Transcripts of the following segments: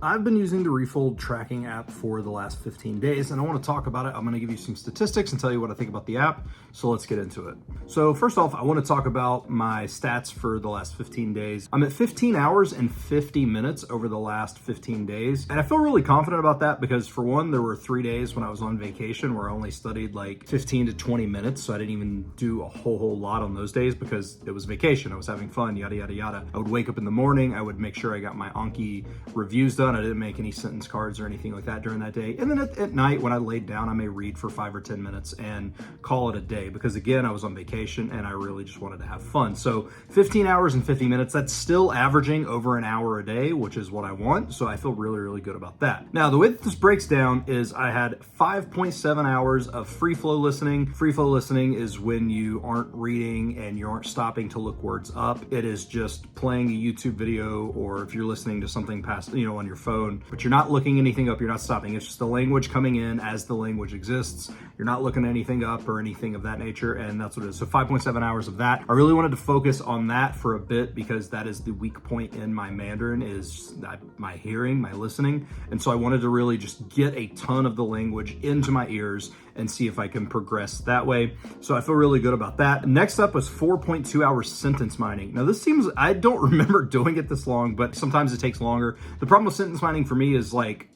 I've been using the Refold tracking app for the last 15 days, and I want to talk about it. I'm going to give you some statistics and tell you what I think about the app. So let's get into it. So first off, I want to talk about my stats for the last 15 days. I'm at 15 hours and 50 minutes over the last 15 days. And I feel really confident about that because, for one, there were 3 days when I was on vacation where I only studied like 15 to 20 minutes. So I didn't even do a whole lot on those days because it was vacation. I was having fun, yada, yada, yada. I would wake up in the morning. I would make sure I got my Anki reviews done. I didn't make any sentence cards or anything like that during that day. And then at night when I laid down, I may read for 5 or 10 minutes and call it a day because, again, I was on vacation and I really just wanted to have fun. So 15 hours and 50 minutes, that's still averaging over an hour a day, which is what I want. So I feel really, really good about that. Now, the way that this breaks down is I had 5.7 hours of free flow listening. Free flow listening is when you aren't reading and you aren't stopping to look words up. It is just playing a YouTube video, or if you're listening to something past, on your phone, but you're not looking anything up, you're not stopping. It's just the language coming in as the language exists. You're not looking anything up or anything of that nature, and that's what it is. So 5.7 hours of that. I really wanted to focus on that for a bit because that is the weak point in my Mandarin, is my hearing, my listening. And so I wanted to really just get a ton of the language into my ears and see if I can progress that way. So I feel really good about that. Next up was 4.2 hours sentence mining. Now this seems, I don't remember doing it this long, but sometimes it takes longer. The problem with sentence mining for me is like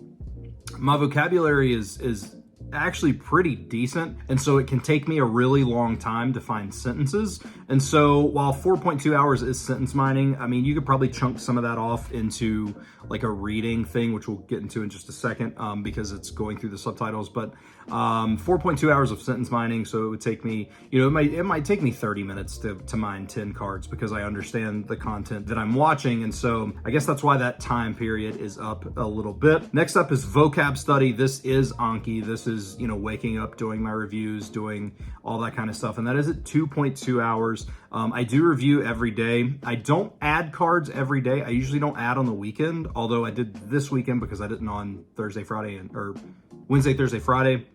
my vocabulary is actually pretty decent, and so it can take me a really long time to find sentences. And so while 4.2 hours is sentence mining, I mean, you could probably chunk some of that off into like a reading thing, which we'll get into in just a second, because it's going through the subtitles. But 4.2 hours of sentence mining, so it would take me, it might take me 30 minutes to mine 10 cards because I understand the content that I'm watching. And so I guess that's why that time period is up a little bit. Next up is vocab study. This is Anki. This is, waking up, doing my reviews, doing all that kind of stuff. And that is at 2.2 hours. I do review every day. I don't add cards every day. I usually don't add on the weekend, although I did this weekend because I didn't on Thursday, Friday, or Wednesday, Thursday, Friday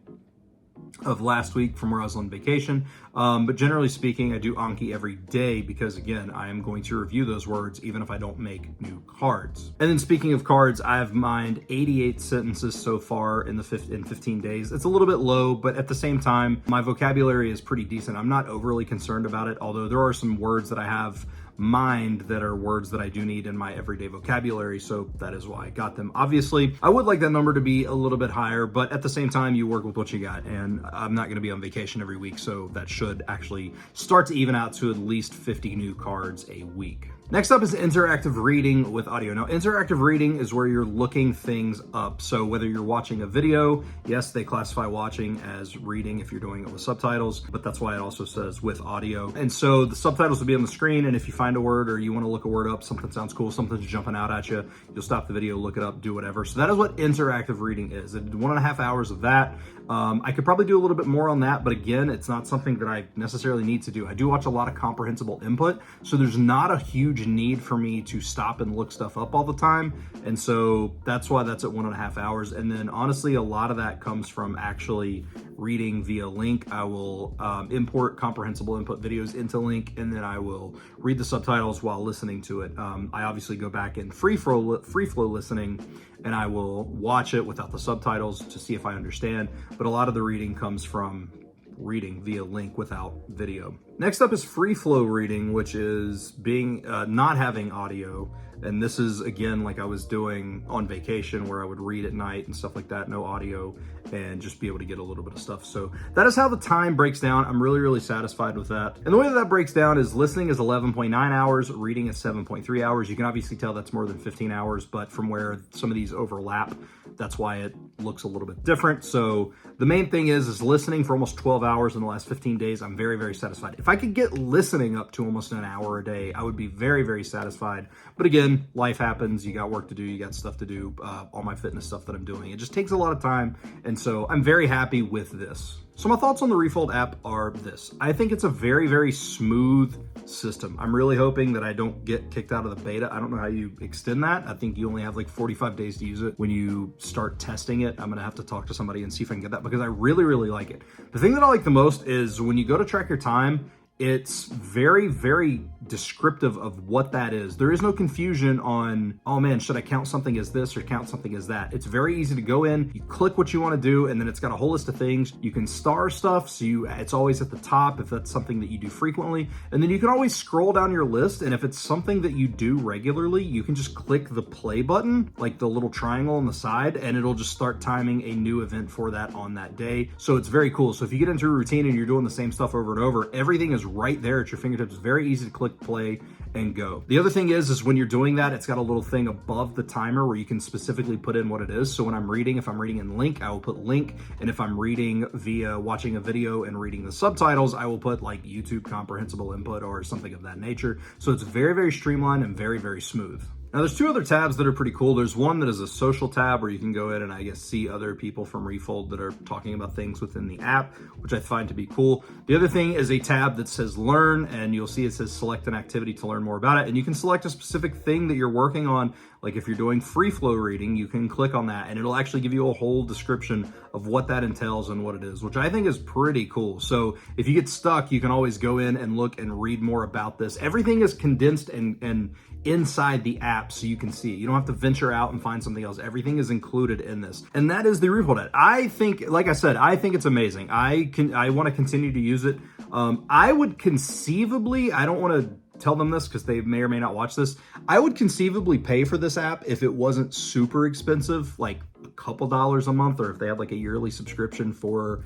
of last week from where I was on vacation. But generally speaking, I do Anki every day because, again, I am going to review those words even if I don't make new cards. And then speaking of cards, I have mined 88 sentences so far in 15 days. It's a little bit low, but at the same time, my vocabulary is pretty decent. I'm not overly concerned about it, although there are some words that I have mined that are words that I do need in my everyday vocabulary, so that is why I got them. Obviously, I would like that number to be a little bit higher, but at the same time, you work with what you got, and I'm not going to be on vacation every week, so that should actually start to even out to at least 50 new cards a week. Next up is interactive reading with audio. Now, interactive reading is where you're looking things up. So whether you're watching a video, yes, they classify watching as reading if you're doing it with subtitles, but that's why it also says with audio. And so the subtitles will be on the screen, and if you find a word or you want to look a word up, something sounds cool, something's jumping out at you, you'll stop the video, look it up, do whatever. So that is what interactive reading is. I did 1.5 hours of that. I could probably do a little bit more on that, but again, it's not something that I necessarily need to do. I do watch a lot of comprehensible input, so there's not a huge need for me to stop and look stuff up all the time. And so that's why that's at 1.5 hours. And then honestly, a lot of that comes from actually reading via link. I will import comprehensible input videos into link, and then I will read the subtitles while listening to it. I obviously go back in free flow listening, and I will watch it without the subtitles to see if I understand. But a lot of the reading comes from reading via link without video. Next up is free flow reading, which is being not having audio. And this is, again, like I was doing on vacation where I would read at night and stuff like that, no audio, and just be able to get a little bit of stuff. So that is how the time breaks down. I'm really, really satisfied with that. And the way that that breaks down is listening is 11.9 hours, reading is 7.3 hours. You can obviously tell that's more than 15 hours, but from where some of these overlap, that's why it looks a little bit different. So the main thing is listening for almost 12 hours in the last 15 days. I'm very, very satisfied. If I could get listening up to almost an hour a day, I would be very, very satisfied. But again, life happens. You got work to do. You got stuff to do. All my fitness stuff that I'm doing. It just takes a lot of time. And so I'm very happy with this. So my thoughts on the Refold app are this. I think it's a very, very smooth system. I'm really hoping that I don't get kicked out of the beta. I don't know how you extend that. I think you only have like 45 days to use it when you start testing it. I'm gonna have to talk to somebody and see if I can get that because I really, really like it. The thing that I like the most is when you go to track your time, It's very, very descriptive of what that is. There is no confusion on, oh man, should I count something as this or count something as that? It's very easy to go in, you click what you want to do, and then it's got a whole list of things. You can star stuff, so it's always at the top if that's something that you do frequently. And then you can always scroll down your list, and if it's something that you do regularly, you can just click the play button, like the little triangle on the side, and it'll just start timing a new event for that on that day. So it's very cool. So if you get into a routine and you're doing the same stuff over and over, everything is right there at your fingertips. It's very easy to click play and go. The other thing is when you're doing that, it's got a little thing above the timer where you can specifically put in what it is. So when I'm reading, if I'm reading in link, I will put link. And if I'm reading via watching a video and reading the subtitles, I will put like YouTube comprehensible input or something of that nature. So it's very, very streamlined and very, very smooth. Now there's two other tabs that are pretty cool. There's one that is a social tab where you can go in and I guess see other people from Refold that are talking about things within the app, which I find to be cool. The other thing is a tab that says learn, and you'll see it says select an activity to learn more about it. And you can select a specific thing that you're working on. Like if you're doing free flow reading, you can click on that and it'll actually give you a whole description of what that entails and what it is, which I think is pretty cool. So if you get stuck, you can always go in and look and read more about this. Everything is condensed and inside the app so you can see it. You don't have to venture out and find something else. Everything is included in this. And that is the Refold app. I think, like I said, I think it's amazing. I want to continue to use it. I would conceivably, I don't want to tell them this because they may or may not watch this, I would conceivably pay for this app if it wasn't super expensive, like a couple dollars a month, or if they have like a yearly subscription for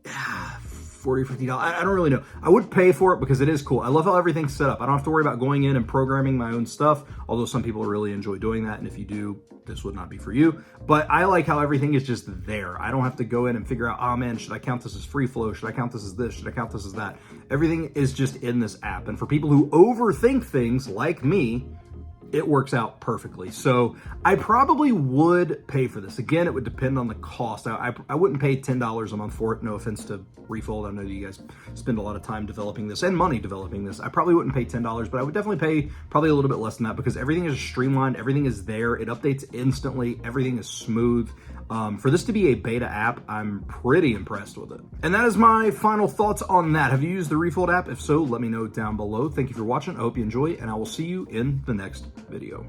$40 or $50. I don't really know. I would pay for it because it is cool. I love how everything's set up. I don't have to worry about going in and programming my own stuff, although some people really enjoy doing that. And if you do, this would not be for you. But I like how everything is just there. I don't have to go in and figure out, oh man, should I count this as free flow? Should I count this as this? Should I count this as that? Everything is just in this app. And for people who overthink things like me, it works out perfectly. So I probably would pay for this. Again, it would depend on the cost. I wouldn't pay $10 a month for it. No offense to Refold. I know you guys spend a lot of time developing this and money developing this. I probably wouldn't pay $10, but I would definitely pay probably a little bit less than that because everything is streamlined. Everything is there. It updates instantly. Everything is smooth. For this to be a beta app, I'm pretty impressed with it. And that is my final thoughts on that. Have you used the Refold app? If so, let me know down below. Thank you for watching. I hope you enjoy, and I will see you in the next video.